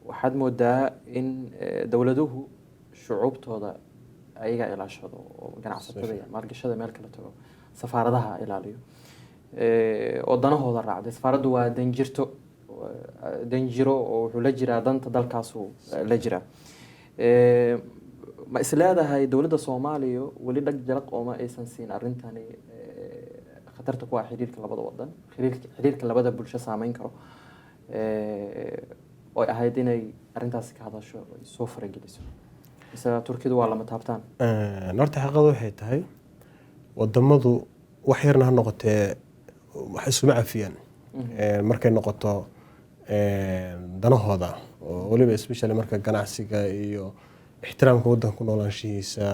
waxaad moodaa in dowladuhu shucuubtooda ayaga ilaashado oo ganacsatada iyo maalgashada meel kala tago safaaradaha ilaaliyo oo danahooda raacday. Safaaraddu waa danjiro oo wuxuu la jiraa danta dalkaasu la jira. ma isleedahay dowladda Soomaaliya wali dhag jalaq oo ma aysan siin arrintani khatarta ku ah xiriirka labada wadan, xiriirka labada bulsho saameyn karo oo ay ahayd inay arrintaas ka hadasho oo soo farageliso. Isa Turkidu waa lama taabtaan. Horta xaqadu waxay tahay wadamadu wax yarna ha noqotee wax isuma cafiyaan markay noqoto danahooda oo waliba especially marka ganacsiga iyo ixtiraamka wadanka ku noolaanshihiisa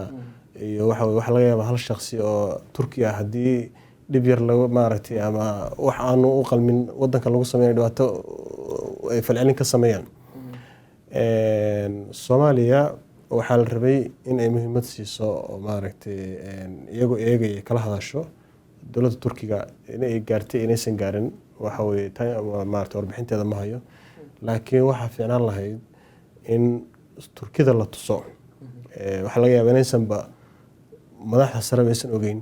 iyo waxa laga yaabaa hal shakhsi oo Turkiga hadii dib yar lagu maaragtay ama wax aanu u qalmin wadanka lagu sameeyo dhibaato ay falcelin ka sameeyaan. Soomaaliya waxaa la rabay in ay muhiimad siiso oo maaragtay iyagu eegay kala hadasho dowladda Turkiga inay gaartay inaysan gaarin waxa weeye maaragtay warbixinteeda ma hayo, laakiin waxa fiicnaan lahayd in Turkida la tuso waxa laga yaabaa inaysanba madaxda sare aysan ogeyn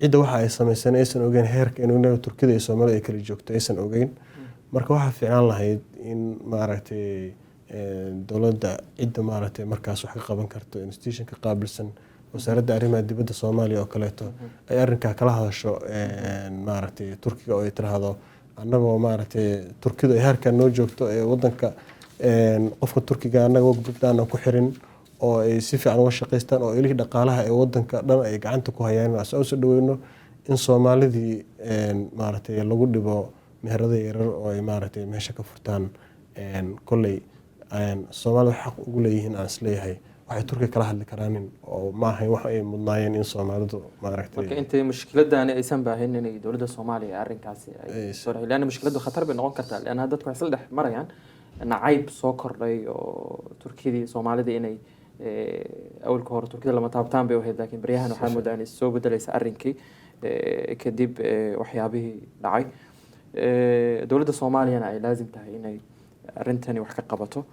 cid waxa ay sameeyeen aysan ogeyn heerka inuu Turkida iyo Soomaaliya ay kala joogto aysan ogeyn. Marka waxa fiicnaan lahayd in maaragtay dowladda cid maaragtay markaas wax ka qaban karto institution ka qaabilsan wasaaradda arrimaha dibadda Soomaaliya oo kaleeto ay arrinka kala hadasho maaragtay Turkiga oo ay tiraahdo annagoo maaragtay Turkida ay heerka noo joogto ee wadanka qofka Turkiga annaga waqtigan ku xirin oo ay si fiican uga shaqeystaan oo ilaahay dhaqaalaha ee wadanka dhan ay gacanta ku hayaan asoo soo dhaweeyno in Soomaalidii maaragtay lagu dhibo meherada yaryar oo ay maaragtay meesha ka furtaan kolley Soomaaliya xaq ugu leeyihiin aan isleeyahay waxay Turkiga kala hadli karaan oo ma ahayn wax ay mudnaayeen in Soomaalidu maaragtay marka intay mushkiladani aysan baahin in dowladda Soomaaliya arrinkaasi ay soo raacayaan mushkiladu khatar bay noqon kartaa lana dadku waxay isla dhex marayaan nacayb soo kordhay oo Turkida Soomaalida inay awalka hore Turkida lama taabtaan bay ahayd, laakiin bariyahan waxaa moodaa inay soo bedelaysa arrinkii kadib waxyaabihii dhacay. dowladda Soomaaliyana ay laazim tahay inay arrintani wax ka qabato.